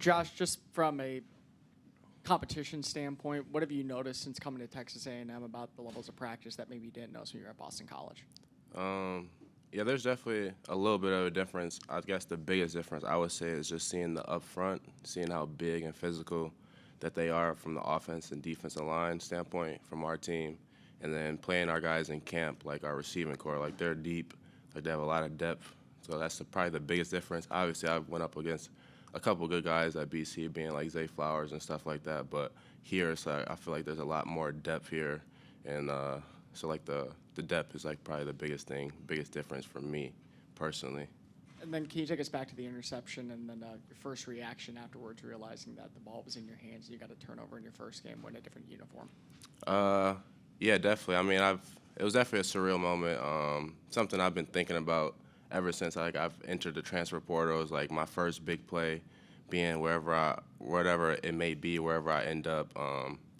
Josh, just from a competition standpoint, what have you noticed since coming to Texas A&M about the levels of practice that maybe you didn't notice when you were at Boston College? Yeah, there's definitely a little bit of a difference. I guess the biggest difference I would say is just seeing the upfront, seeing how big and physical that they are from the offense and defensive line standpoint from our team, and then playing our guys in camp, like our receiving core, like they're deep, like they have a lot of depth. So that's probably the biggest difference. Obviously, I went up against a couple good guys at BC, being like Zay Flowers and stuff like that. But here, it's like, I feel like there's a lot more depth here, and so like the depth is like probably the biggest thing, biggest difference for me personally. And then can you take us back to the interception and then your first reaction afterwards, realizing that the ball was in your hands and you got a turnover in your first game wearing a different uniform? Yeah, definitely. I mean, it was definitely a surreal moment. Something I've been thinking about ever since I've entered the transfer portal. Is like my first big play being whatever it may be, wherever I end up.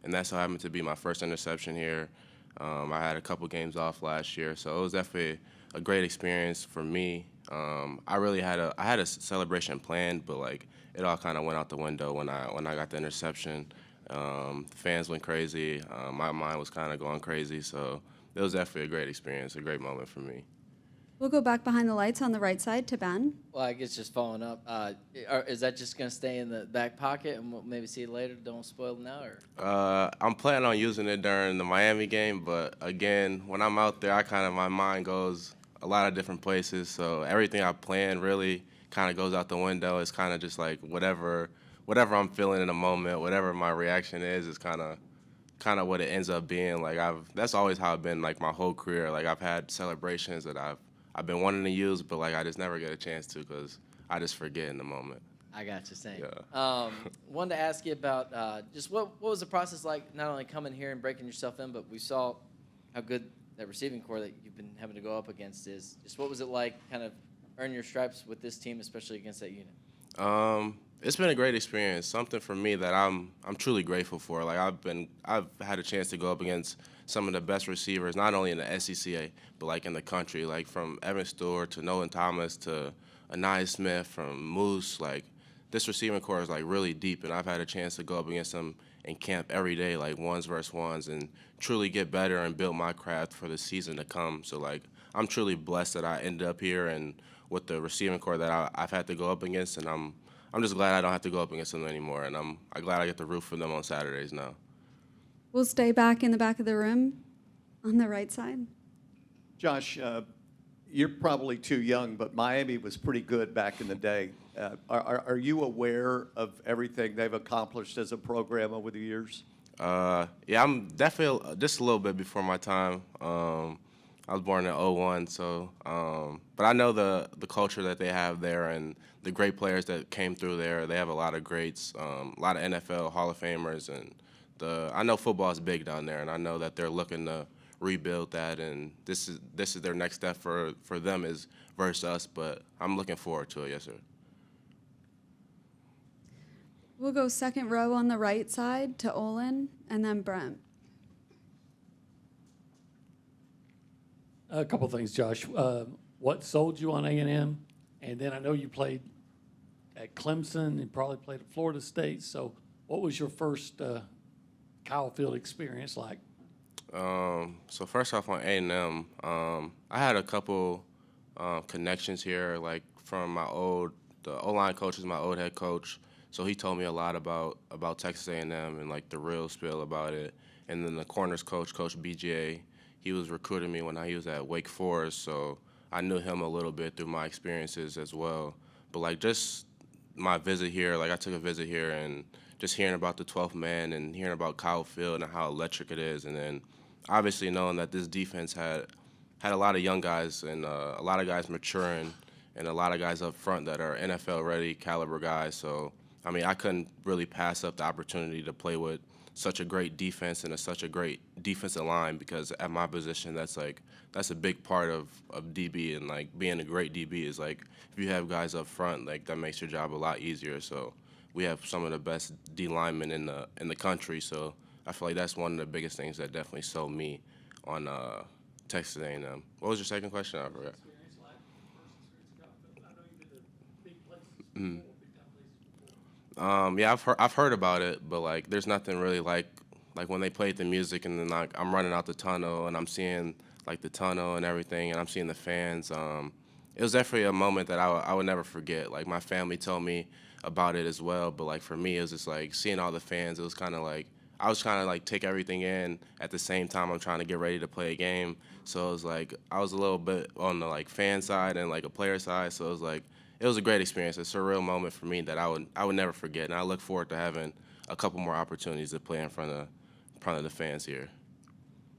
And that's so happened to be my first interception here. I had a couple games off last year, so it was definitely a great experience for me. I had a celebration planned, but like it all kind of went out the window when I got the interception. Fans went crazy. My mind was kind of going crazy, so it was definitely a great experience, a great moment for me. We'll go back behind the lights on the right side to Ben. Well, I guess just following up, is that just going to stay in the back pocket and we'll maybe see it later? Don't spoil it now? Or? I'm planning on using it during the Miami game, but again, when I'm out there, my mind goes a lot of different places, so everything I plan really kind of goes out the window. It's kind of just like whatever I'm feeling in the moment, whatever my reaction is kind of what it ends up being. Like that's always how I've been like my whole career. Like I've had celebrations that I've been wanting to use, but like I just never get a chance to because I just forget in the moment. I got you, same. Yeah. Wanted to ask you about just what was the process like, not only coming here and breaking yourself in, but we saw how good that receiving core that you've been having to go up against is. Just what was it like kind of earn your stripes with this team, especially against that unit? It's been a great experience, something for me that I'm truly grateful for. Like I've had a chance to go up against some of the best receivers, not only in the SEC, but like in the country, like from Evan Stewart to Nolan Thomas to Anai Smith from Moose. Like this receiving core is like really deep, and I've had a chance to go up against them in camp every day, like ones versus ones, and truly get better and build my craft for the season to come. So like I'm truly blessed that I ended up here and with the receiving core that I've had to go up against, and I'm just glad I don't have to go up against them anymore, and I'm glad I get to root for them on Saturdays now. We'll stay back in the back of the room on the right side. Josh, you're probably too young, but Miami was pretty good back in the day. Are you aware of everything they've accomplished as a program over the years? Yeah, I'm definitely just a little bit before my time. I was born in '01, so but I know the culture that they have there and the great players that came through there. They have a lot of greats, a lot of NFL Hall of Famers, and I know football is big down there, and I know that they're looking to rebuild that, and this is their next step for them is versus us. But I'm looking forward to it. Yes, sir. We'll go second row on the right side to Olin and then Brent. A couple things, Josh. What sold you on A&M? And then I know you played at Clemson and probably played at Florida State. So what was your first Kyle Field experience like? So first off on A&M, I had a couple connections here, like from the O-line coach is my old head coach. So he told me a lot about Texas A&M and like the real spiel about it. And then the corners coach, Coach BJ, he was recruiting me when he was at Wake Forest, so I knew him a little bit through my experiences as well. But like just my visit here, like I took a visit here and just hearing about the 12th man and hearing about Kyle Field and how electric it is, and then obviously knowing that this defense had a lot of young guys and a lot of guys maturing and a lot of guys up front that are NFL-ready caliber guys. So, I mean, I couldn't really pass up the opportunity to play with such a great defense and such a great defensive line, because at my position, that's a big part of DB, and like being a great DB is like if you have guys up front, like that makes your job a lot easier. So we have some of the best D linemen in the country. So I feel like that's one of the biggest things that definitely sold me on Texas A&M. What was your second question? I forgot. Yeah, I've heard about it, but like there's nothing really like when they played the music and then like I'm running out the tunnel and I'm seeing like the tunnel and everything and I'm seeing the fans. It was definitely a moment that I would never forget. Like my family told me about it as well, but like for me it was just like seeing all the fans. It was kind of like I was trying to like take everything in at the same time I'm trying to get ready to play a game. So it was like I was a little bit on the like fan side and like a player side. So it was like it was a great experience, a surreal moment for me that I would never forget, and I look forward to having a couple more opportunities to play in front of the fans here.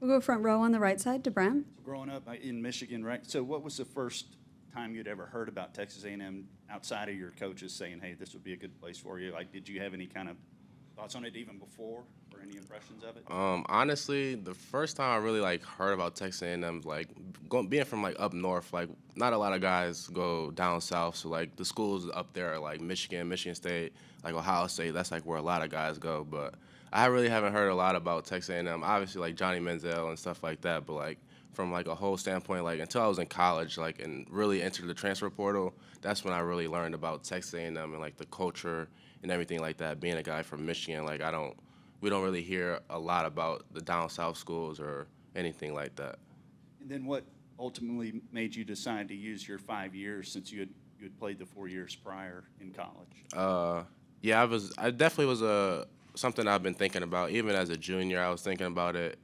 We'll go front row on the right side to Bram. Growing up in Michigan, right? So what was the first time you'd ever heard about Texas A&M outside of your coaches saying, hey, this would be a good place for you? Like, did you have any kind of thoughts on it even before or any impressions of it? Honestly, the first time I really like heard about Texas A&M, like being from like up north, like not a lot of guys go down south. So like the schools up there are like Michigan, Michigan State, like Ohio State. That's like where a lot of guys go. But I really haven't heard a lot about Texas A&M. Obviously like Johnny Manziel and stuff like that. But like from like a whole standpoint, like until I was in college, like and really entered the transfer portal, that's when I really learned about Texas A&M and like the culture and everything like that. Being a guy from Michigan, like we don't really hear a lot about the down south schools or anything like that. And then what ultimately made you decide to use your 5 years since you had played the 4 years prior in college? Yeah, I definitely was something I've been thinking about. Even as a junior, I was thinking about it.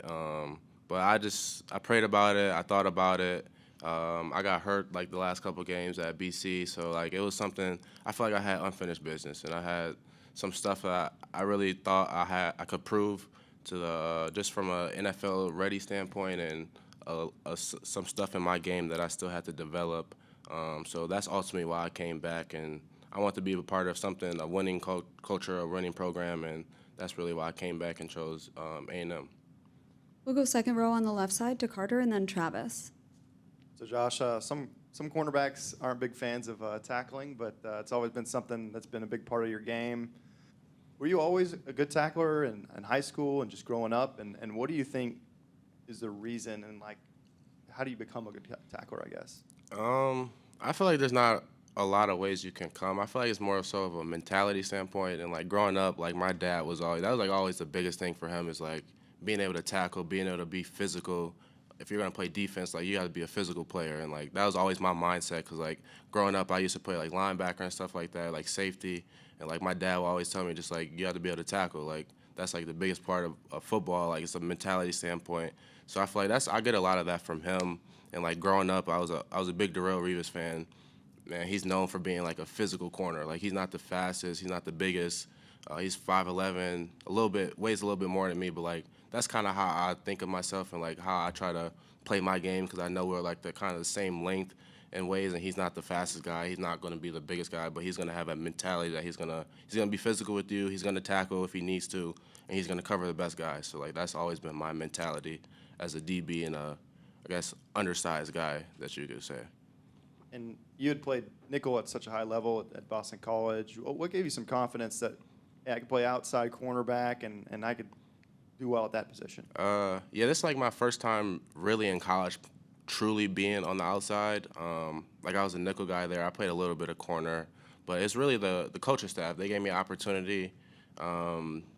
But I prayed about it. I thought about it. I got hurt like the last couple games at BC, so like it was something I feel like I had unfinished business, and I had some stuff that I really thought I could prove to the just from a NFL ready standpoint, and some stuff in my game that I still had to develop. So that's ultimately why I came back, and I want to be a part of something, a winning culture, a winning program, and that's really why I came back and chose A&M. We'll go second row on the left side to Carter and then Travis. So Josh, some cornerbacks aren't big fans of tackling, but it's always been something that's been a big part of your game. Were you always a good tackler in high school and just growing up? And what do you think is the reason, and like, how do you become a good tackler, I guess? I feel like there's not a lot of ways you can come. I feel like it's more so of a mentality standpoint. And like growing up, like my dad that was like always the biggest thing for him is like being able to tackle, being able to be physical. If you're gonna play defense, like you got to be a physical player, and like that was always my mindset. Cause like growing up, I used to play like linebacker and stuff like that, like safety, and like my dad would always tell me just like you have to be able to tackle. Like that's like the biggest part of football. Like it's a mentality standpoint. So I feel like I get a lot of that from him. And like growing up, I was a big Darrelle Revis fan. Man, he's known for being like a physical corner. Like he's not the fastest, he's not the biggest. He's 5'11", weighs a little bit more than me, but like that's kind of how I think of myself and like how I try to play my game, because I know we're like the kind of the same length and ways, and he's not the fastest guy. He's not going to be the biggest guy, but he's going to have a mentality that he's gonna be physical with you. He's going to tackle if he needs to, and he's going to cover the best guys. So like that's always been my mentality as a DB and I guess undersized guy that you could say. And you had played nickel at such a high level at Boston College. What gave you some confidence that I could play outside cornerback and I could do well at that position? Yeah, this is like my first time really in college truly being on the outside. Like I was a nickel guy there. I played a little bit of corner, but it's really the coaching staff. They gave me an opportunity.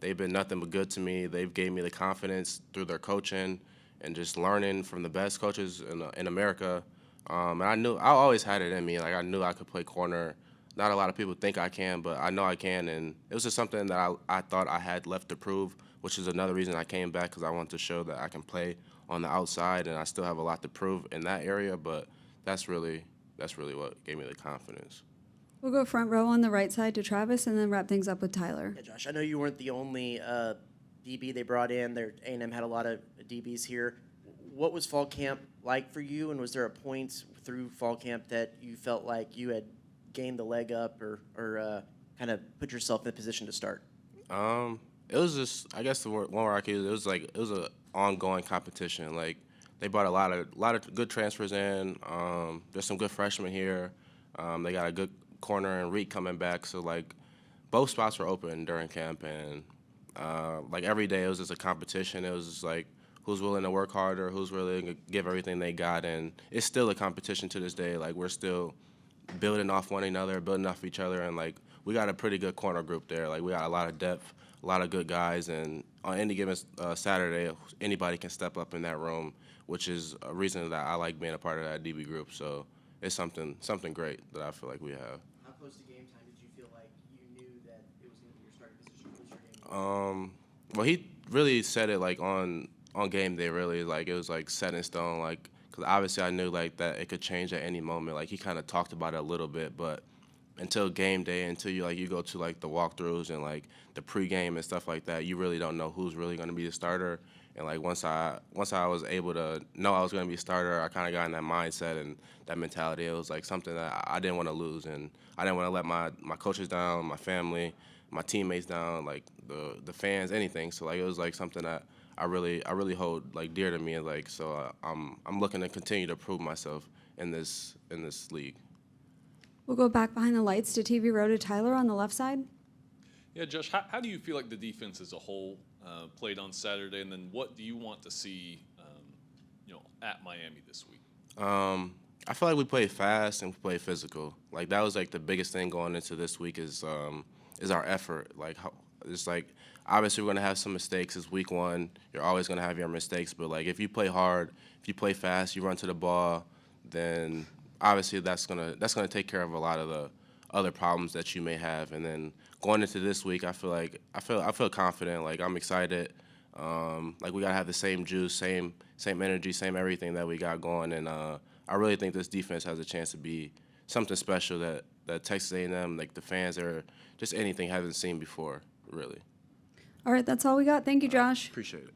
They've been nothing but good to me. They've gave me the confidence through their coaching and just learning from the best coaches in America. And I always had it in me. Like I knew I could play corner. Not a lot of people think I can, but I know I can. And it was just something that I thought I had left to prove, which is another reason I came back, because I wanted to show that I can play on the outside, and I still have a lot to prove in that area. But that's really what gave me the confidence. We'll go front row on the right side to Travis and then wrap things up with Tyler. Yeah, Josh, I know you weren't the only DB they brought in. A&M had a lot of DBs here. What was fall camp like for you, and was there a point through fall camp that you felt like you had gained the leg up or kind of put yourself in a position to start? It was just, I guess the one word I could use, it was an ongoing competition. Like they brought a lot of good transfers in. There's some good freshmen here. They got a good corner and Reek coming back. So like both spots were open during camp, and like every day it was just a competition. It was just like who's willing to work harder, who's willing to give everything they got, and it's still a competition to this day. Like we're still building off one another, building off each other, and like we got a pretty good corner group there. Like we got a lot of depth, a lot of good guys, and on any given Saturday, anybody can step up in that room, which is a reason that I like being a part of that DB group. So it's something great that I feel like we have. How close to game time did you feel like you knew that it was going to be your starting position for this game? Well, he really said it like on game day. Really, like it was like set in stone. Like, because obviously I knew like that it could change at any moment. Like he kind of talked about it a little bit, but until game day, until you go to like the walkthroughs and like the pregame and stuff like that, you really don't know who's really going to be the starter. And like once I was able to know I was going to be a starter, I kind of got in that mindset and that mentality. It was like something that I didn't want to lose, and I didn't want to let my coaches down, my family, my teammates down, like the fans, anything. So like it was like something that I really hold like dear to me, and like so I'm looking to continue to prove myself in this league. We'll go back behind the lights to TV Row to Tyler on the left side. Yeah, Josh, how do you feel like the defense as a whole played on Saturday, and then what do you want to see, at Miami this week? I feel like we played fast and we played physical. Like that was like the biggest thing going into this week is our effort. Like it's like obviously we're gonna have some mistakes. It's week one. You're always gonna have your mistakes, but like if you play hard, if you play fast, you run to the ball, then obviously that's gonna take care of a lot of the other problems that you may have. And then going into this week, I feel confident. Like I'm excited. Like we gotta have the same juice, same energy, same everything that we got going. And I really think this defense has a chance to be something special that Texas A&M, like the fans or just anything haven't seen before. Really. All right, that's all we got. Thank you, Josh. Appreciate it.